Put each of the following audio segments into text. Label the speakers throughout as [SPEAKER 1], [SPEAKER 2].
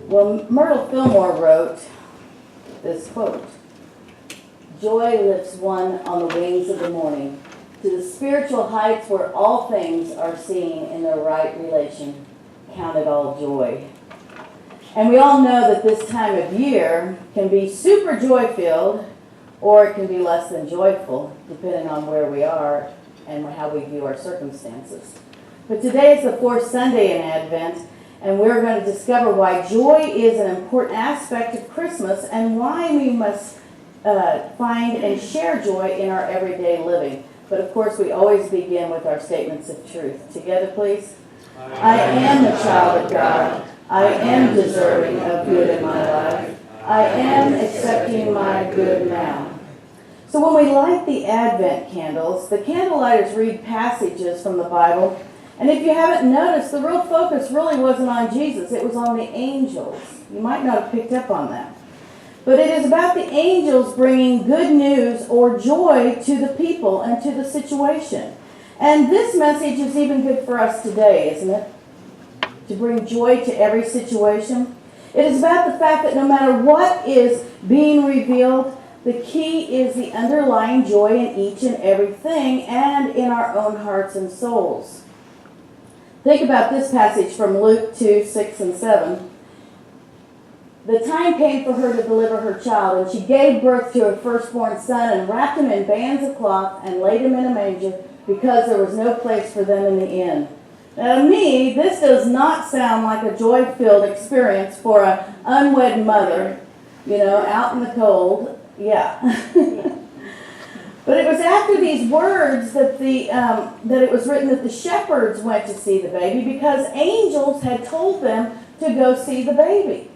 [SPEAKER 1] Well, Myrtle Fillmore wrote this quote: "Joy lifts one on the wings of the morning to the spiritual heights where all things are seen in their right relation. Count it all joy." And we all know that this time of year can be super joy-filled, or it can be less than joyful, depending on where we are and how we view our circumstances. But today is the fourth Sunday in Advent, and we're going to discover why joy is an important aspect of Christmas and why we must find and share joy in our everyday living. But of course, we always begin with our statements of truth. Together, please. I am the child of God. I am deserving of good in my life. I am accepting my good now. So when we light the Advent candles, the candlelighters read passages from the Bible. And if you haven't noticed, the real focus really wasn't on Jesus. It was on the angels. You might not have picked up on that. But it is about the angels bringing good news or joy to the people and to the situation. And this message is even good for us today, isn't it? To bring joy to every situation. It is about the fact that no matter what is being revealed, the key is the underlying joy in each and everything and in our own hearts and souls. Think about this passage from Luke 2, 6 and 7. "The time came for her to deliver her child, and she gave birth to her firstborn son and wrapped him in bands of cloth and laid him in a manger because there was no place for them in the inn." Now to me, this does not sound like a joy-filled experience for an unwed mother, out in the cold. Yeah. But it was after these words that it was written that the shepherds went to see the baby because angels had told them to go see the baby.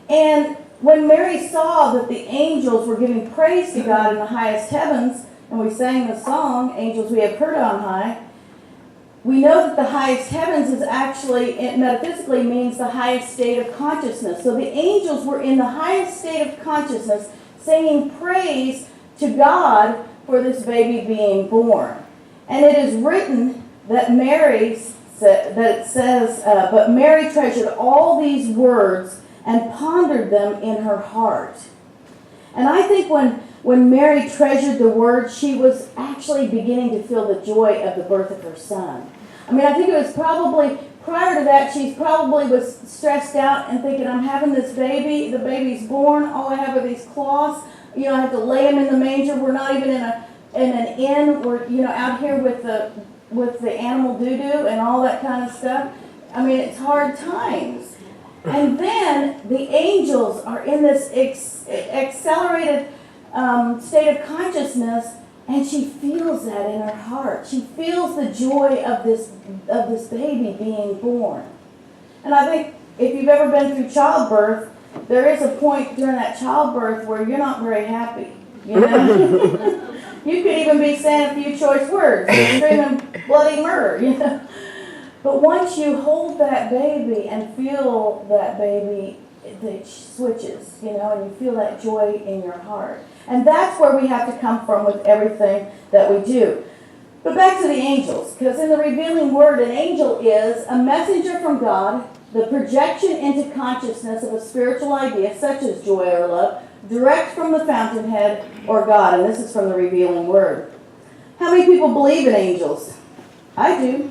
[SPEAKER 1] And when Mary saw that the angels were giving praise to God in the highest heavens, and we sang the song, "Angels We Have Heard on High," we know that the highest heavens is actually, it metaphysically means the highest state of consciousness. So the angels were in the highest state of consciousness singing praise to God for this baby being born. And it is written that but Mary treasured all these words and pondered them in her heart. And I think when Mary treasured the word, she was actually beginning to feel the joy of the birth of her son. I mean, I think it was probably, prior to that, she probably was stressed out and thinking, I'm having this baby, the baby's born, all I have are these cloths, I have to lay him in the manger, we're not even in an inn, we're, out here with the animal doo-doo and all that kind of stuff. I mean, it's hard times. And then the angels are in this accelerated state of consciousness, and she feels that in her heart. She feels the joy of this baby being born. And I think if you've ever been through childbirth, there is a point during that childbirth where you're not very happy. You could even be saying a few choice words, screaming bloody murder. But once you hold that baby and feel that baby, it switches, and you feel that joy in your heart. And that's where we have to come from with everything that we do. But back to the angels, because in the revealing word, an angel is a messenger from God, the projection into consciousness of a spiritual idea, such as joy or love, direct from the fountainhead or God. And this is from the revealing word. How many people believe in angels? I do.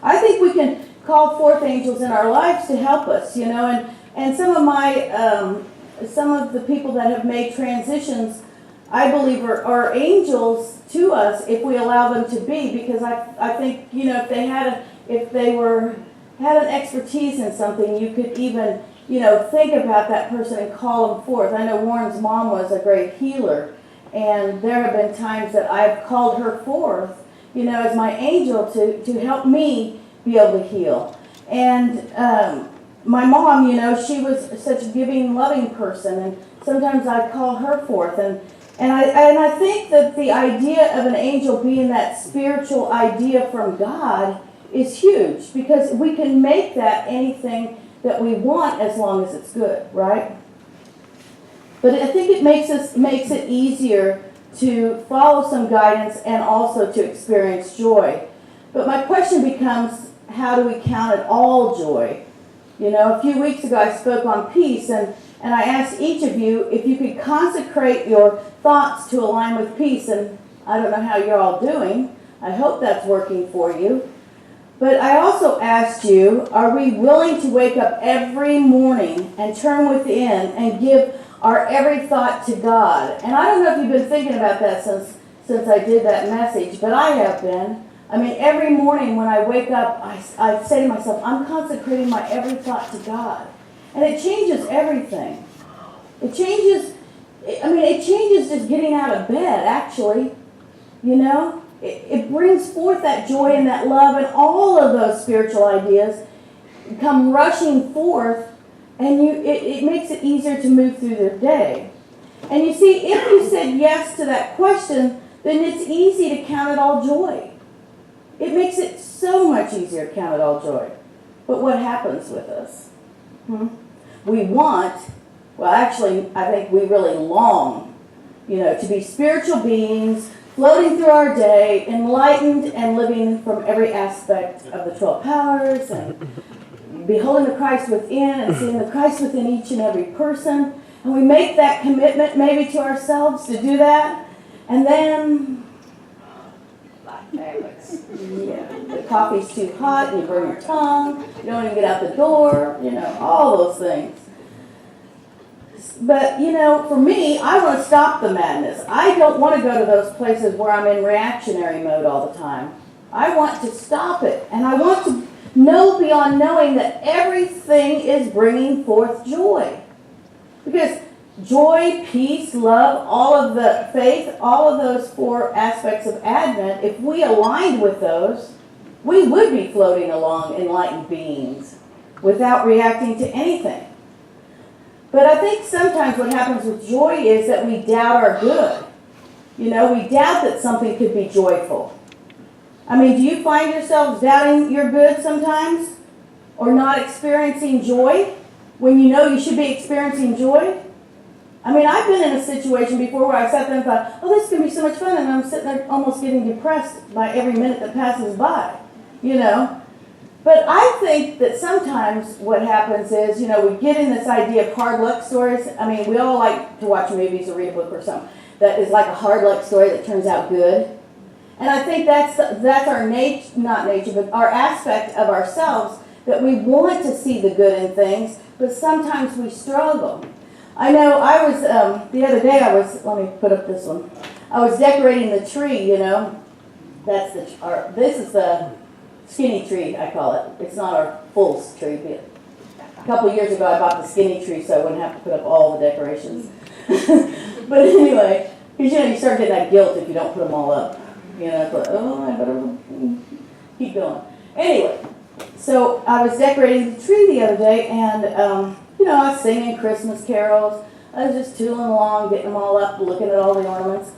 [SPEAKER 1] I think we can call forth angels in our lives to help us, and some of the people that have made transitions, I believe are angels to us if we allow them to be, because I think, if they had an expertise in something, you could even, think about that person and call them forth. I know Warren's mom was a great healer, and there have been times that I've called her forth, as my angel to help me be able to heal. And my mom, she was such a giving, loving person, and sometimes I call her forth. And I think that the idea of an angel being that spiritual idea from God is huge, because we can make that anything that we want as long as it's good, right? But I think it makes it easier to follow some guidance and also to experience joy. But my question becomes, how do we count it all joy? You know, a few weeks ago I spoke on peace, and I asked each of you if you could consecrate your thoughts to align with peace, and I don't know how you're all doing. I hope that's working for you. But I also asked you, are we willing to wake up every morning and turn within and give our every thought to God? And I don't know if you've been thinking about that since I did that message, but I have been. I mean, every morning when I wake up, I say to myself, I'm consecrating my every thought to God. And it changes everything. It changes just getting out of bed, actually. You know? It brings forth that joy and that love, and all of those spiritual ideas come rushing forth, and it makes it easier to move through their day. And you see, if you said yes to that question, then it's easy to count it all joy. It makes it so much easier to count it all joy. But what happens with us? We want, well, actually, I think we really long, to be spiritual beings, floating through our day, enlightened and living from every aspect of the 12 powers, and beholding the Christ within and seeing the Christ within each and every person. And we make that commitment maybe to ourselves to do that, and then the coffee's too hot, and you burn your tongue, you don't even get out the door, all those things. But, for me, I want to stop the madness. I don't want to go to those places where I'm in reactionary mode all the time. I want to stop it. And I want to know beyond knowing that everything is bringing forth joy. Because joy, peace, love, all of the faith, all of those 4 aspects of Advent, if we aligned with those, we would be floating along enlightened beings without reacting to anything. But I think sometimes what happens with joy is that we doubt our good. We doubt that something could be joyful. I mean, do you find yourselves doubting your good sometimes? Or not experiencing joy when you know you should be experiencing joy? I mean, I've been in a situation before where I sat there and thought, oh, this is going to be so much fun, and I'm sitting there almost getting depressed by every minute that passes by, But I think that sometimes what happens is, we get in this idea of hard luck stories. I mean, we all like to watch movies or read a book or something that is like a hard luck story that turns out good. And I think that's our not nature, but our aspect of ourselves, that we want to see the good in things, but sometimes we struggle. I know I was, the other day let me put up this one. I was decorating the tree, this is the skinny tree, I call it. It's not our full tree. A couple of years ago, I bought the skinny tree so I wouldn't have to put up all the decorations. But anyway, because you start getting that guilt if you don't put them all up. It's like, oh, I better keep going. Anyway, so I was decorating the tree the other day, and I was singing Christmas carols. I was just tooling along, getting them all up, looking at all the ornaments.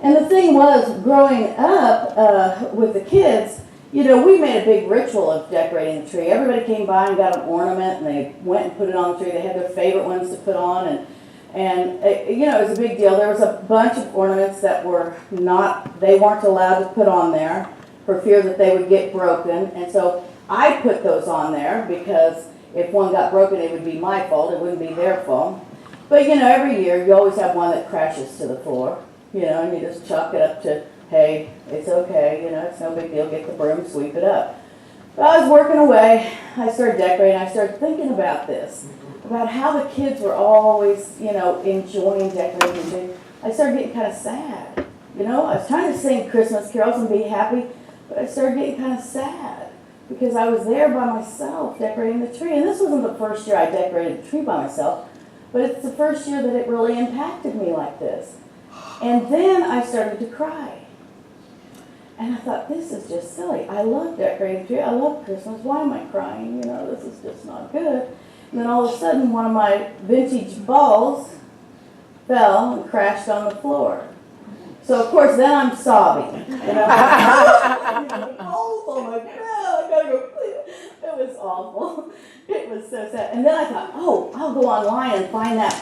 [SPEAKER 1] And the thing was, growing up with the kids, we made a big ritual of decorating the tree. Everybody came by and got an ornament, and they went and put it on the tree. They had their favorite ones to put on, and it was a big deal. There was a bunch of ornaments that they weren't allowed to put on there for fear that they would get broken. And so I put those on there because if one got broken, it would be my fault. It wouldn't be their fault. But, every year you always have one that crashes to the floor, and you just chalk it up to, hey, it's okay, it's no big deal, get the broom, sweep it up. But I was working away, I started decorating, I started thinking about this, about how the kids were always, enjoying decorating. I started getting kind of sad, I was trying to sing Christmas carols and be happy, but I started getting kind of sad because I was there by myself decorating the tree. And this wasn't the first year I decorated the tree by myself, but it's the first year that it really impacted me like this. And then I started to cry. And I thought, this is just silly. I love decorating the tree. I love Christmas. Why am I crying? This is just not good. And then all of a sudden, one of my vintage balls fell and crashed on the floor. So, of course, then I'm sobbing. Oh my God, I gotta go clean it. It was awful. It was so sad. And then I thought, I'll go online and find that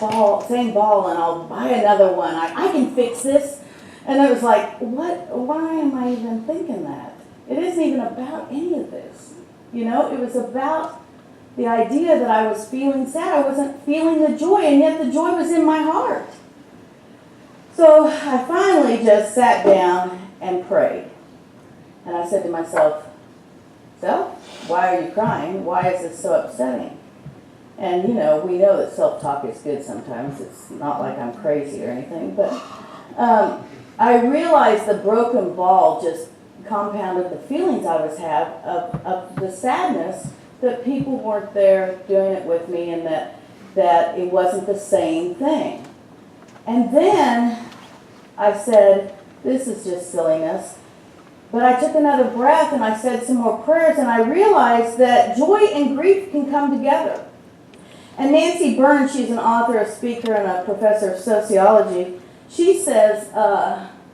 [SPEAKER 1] same ball, and I'll buy another one. I can fix this. And I was like, why am I even thinking that? It isn't even about any of this. It was about the idea that I was feeling sad. I wasn't feeling the joy, and yet the joy was in my heart. So I finally just sat down and prayed. And I said to myself, "So, why are you crying? Why is this so upsetting?" And, we know that self-talk is good sometimes. It's not like I'm crazy or anything. But I realized the broken ball just compounded the feelings I was having of the sadness that people weren't there doing it with me, and that it wasn't the same thing. And then I said, "This is just silliness." But I took another breath and I said some more prayers, and I realized that joy and grief can come together. And Nancy Burns, she's an author, a speaker, and a professor of sociology. She says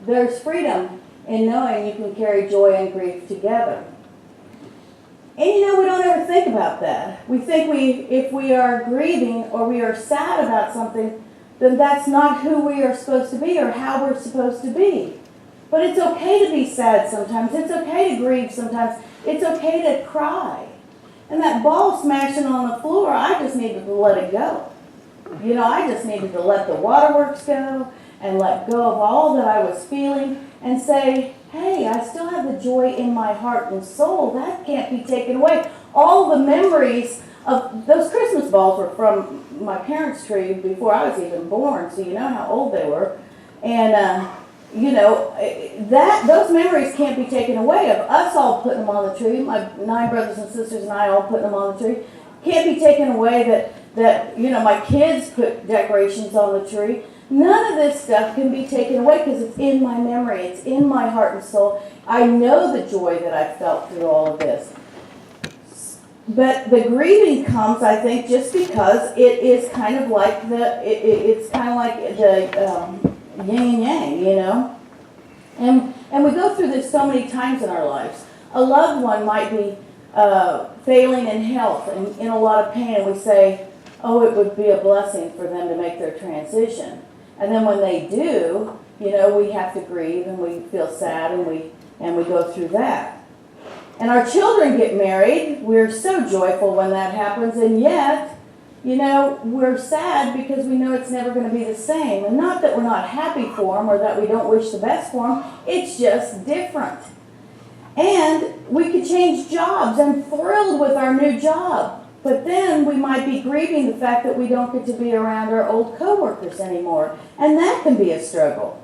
[SPEAKER 1] there's freedom in knowing you can carry joy and grief together. And we don't ever think about that. We think if we are grieving or we are sad about something, then that's not who we are supposed to be or how we're supposed to be. But it's okay to be sad sometimes. It's okay to grieve sometimes. It's okay to cry. And that ball smashing on the floor, I just needed to let it go. I just needed to let the waterworks go and let go of all that I was feeling and say, "Hey, I still have the joy in my heart and soul. That can't be taken away." All the memories of those Christmas balls were from my parents' tree before I was even born, so you know how old they were. And, those memories can't be taken away. Of us all putting them on the tree, my 9 brothers and sisters and I all putting them on the tree, can't be taken away that my kids put decorations on the tree. None of this stuff can be taken away because it's in my memory. It's in my heart and soul. I know the joy that I felt through all of this. But the grieving comes, I think, just because it is kind of like it's kind of like the yin and yang, And we go through this so many times in our lives. A loved one might be failing in health and in a lot of pain, and we say, "Oh, it would be a blessing for them to make their transition." And then when they do, we have to grieve and we feel sad and we go through that. And our children get married. We're so joyful when that happens, and yet, we're sad because we know it's never going to be the same. And not that we're not happy for them or that we don't wish the best for them. It's just different. And we could change jobs. I'm thrilled with our new job. But then we might be grieving the fact that we don't get to be around our old coworkers anymore. And that can be a struggle.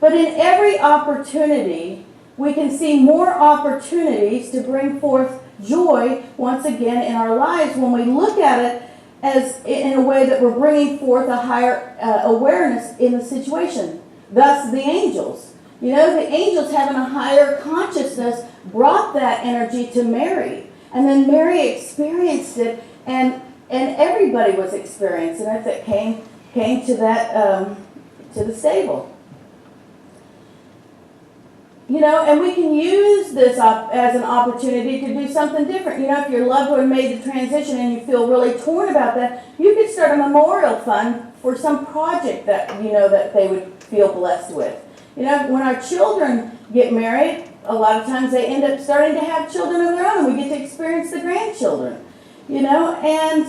[SPEAKER 1] But in every opportunity, we can see more opportunities to bring forth joy once again in our lives when we look at it as in a way that we're bringing forth a higher awareness in the situation. Thus, the angels. The angels having a higher consciousness brought that energy to Mary. And then Mary experienced it, and everybody was experiencing it that came to that to the stable. And we can use this as an opportunity to do something different. If your loved one made the transition and you feel really torn about that, you could start a memorial fund for some project that that they would feel blessed with. When our children get married, a lot of times they end up starting to have children of their own, and we get to experience the grandchildren. And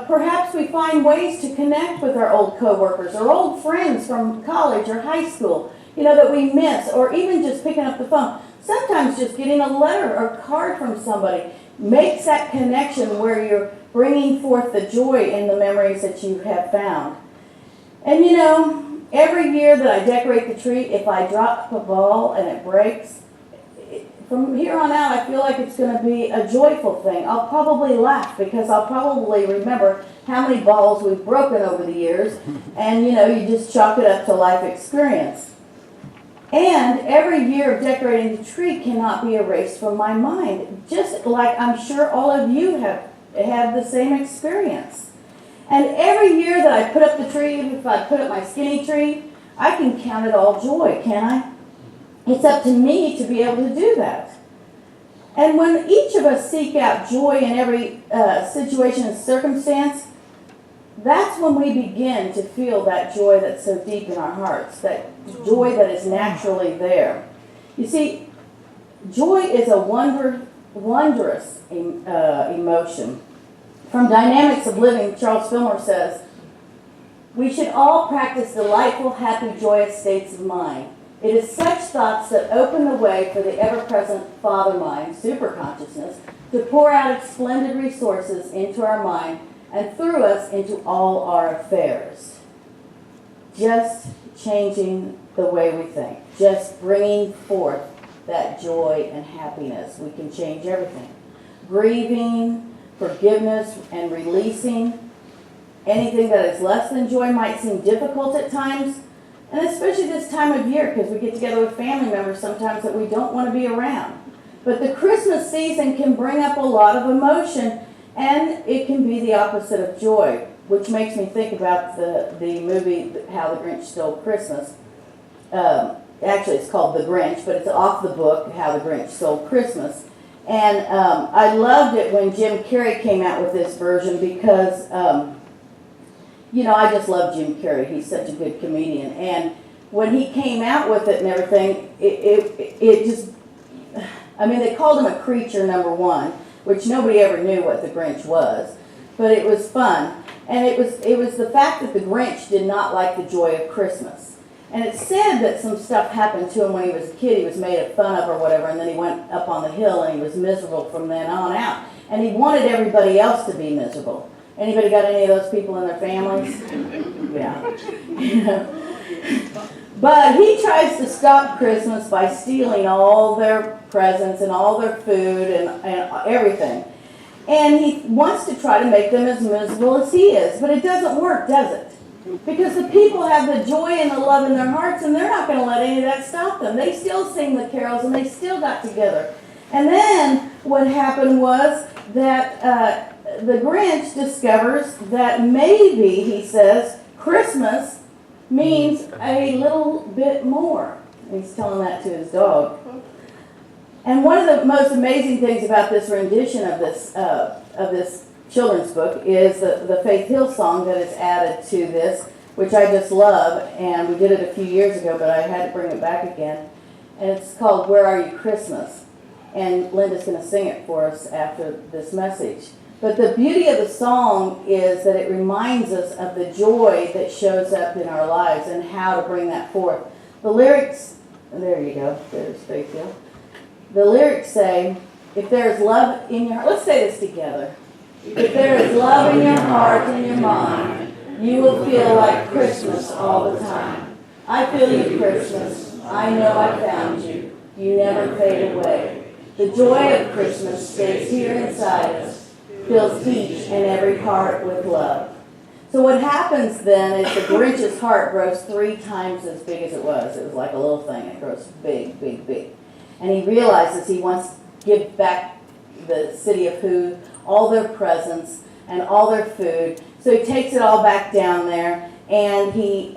[SPEAKER 1] perhaps we find ways to connect with our old coworkers or old friends from college or high school, that we miss, or even just picking up the phone. Sometimes just getting a letter or card from somebody makes that connection where you're bringing forth the joy in the memories that you have found. And every year that I decorate the tree, if I drop a ball and it breaks, from here on out, I feel like it's going to be a joyful thing. I'll probably laugh because I'll probably remember how many balls we've broken over the years, and you just chalk it up to life experience. And every year of decorating the tree cannot be erased from my mind, just like I'm sure all of you have had the same experience. And every year that I put up the tree, if I put up my skinny tree, I can count it all joy, can't I? It's up to me to be able to do that. And when each of us seek out joy in every situation and circumstance, that's when we begin to feel that joy that's so deep in our hearts, that joy that is naturally there. You see, joy is a wondrous emotion. From Dynamics of Living, Charles Fillmore says, "We should all practice delightful, happy, joyous states of mind. It is such thoughts that open the way for the ever-present Father Mind, superconsciousness, to pour out its splendid resources into our mind and through us into all our affairs." Just changing the way we think, just bringing forth that joy and happiness, we can change everything. Grieving, forgiveness, and releasing anything that is less than joy might seem difficult at times, and especially this time of year, because we get together with family members sometimes that we don't want to be around. But the Christmas season can bring up a lot of emotion, and it can be the opposite of joy, which makes me think about the movie How the Grinch Stole Christmas. Actually, it's called The Grinch, but it's off the book How the Grinch Stole Christmas. And I loved it when Jim Carrey came out with this version because, I just love Jim Carrey. He's such a good comedian. And when he came out with it and everything, it just, they called him a creature, number one, which nobody ever knew what the Grinch was. But it was fun. And it was the fact that the Grinch did not like the joy of Christmas. And it said that some stuff happened to him when he was a kid. He was made fun of or whatever, and then he went up on the hill and he was miserable from then on out. And he wanted everybody else to be miserable. Anybody got any of those people in their families? Yeah. But he tries to stop Christmas by stealing all their presents and all their food and everything. And he wants to try to make them as miserable as he is. But it doesn't work, does it? Because the people have the joy and the love in their hearts, and they're not going to let any of that stop them. They still sing the carols, and they still got together. And then what happened was that the Grinch discovers that maybe, he says, Christmas means a little bit more. He's telling that to his dog. And one of the most amazing things about this rendition of this children's book is the Faith Hill song that is added to this, which I just love, and we did it a few years ago, but I had to bring it back again. And it's called Where Are You Christmas? And Linda's going to sing it for us after this message. But the beauty of the song is that it reminds us of the joy that shows up in our lives and how to bring that forth. The lyrics, there you go, there's Faith Hill. The lyrics say, if there is love in your heart, let's say this together. If there is love in your heart and your mind, you will feel like Christmas all the time. I feel you, Christmas. I know I found you. You never fade away. The joy of Christmas stays here inside us, fills each and every heart with love. So what happens then is the Grinch's heart grows 3 times as big as it was. It was like a little thing. It grows big, big, big. And he realizes he wants to give back the city of Who all their presents and all their food. So he takes it all back down there, and he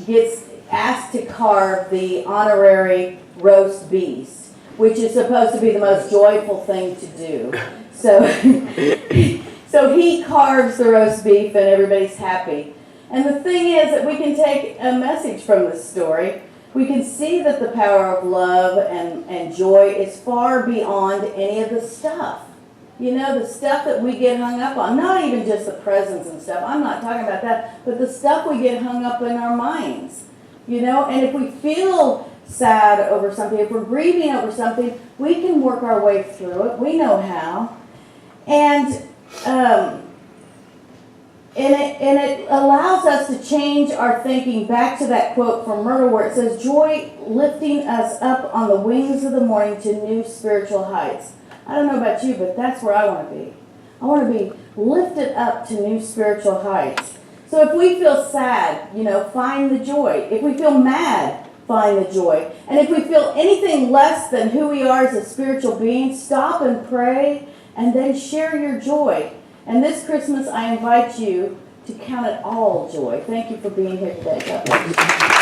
[SPEAKER 1] gets asked to carve the honorary roast beast, which is supposed to be the most joyful thing to do. So, so he carves the roast beef, and everybody's happy. And the thing is that we can take a message from this story. We can see that the power of love and joy is far beyond any of the stuff. The stuff that we get hung up on, not even just the presents and stuff. I'm not talking about that, but the stuff we get hung up in our minds. And if we feel sad over something, if we're grieving over something, we can work our way through it. We know how. And it allows us to change our thinking back to that quote from Myrtle where it says, joy lifting us up on the wings of the morning to new spiritual heights. I don't know about you, but that's where I want to be. I want to be lifted up to new spiritual heights. So if we feel sad, find the joy. If we feel mad, find the joy. And if we feel anything less than who we are as a spiritual being, stop and pray and then share your joy. And this Christmas, I invite you to count it all joy. Thank you for being here today. God bless you.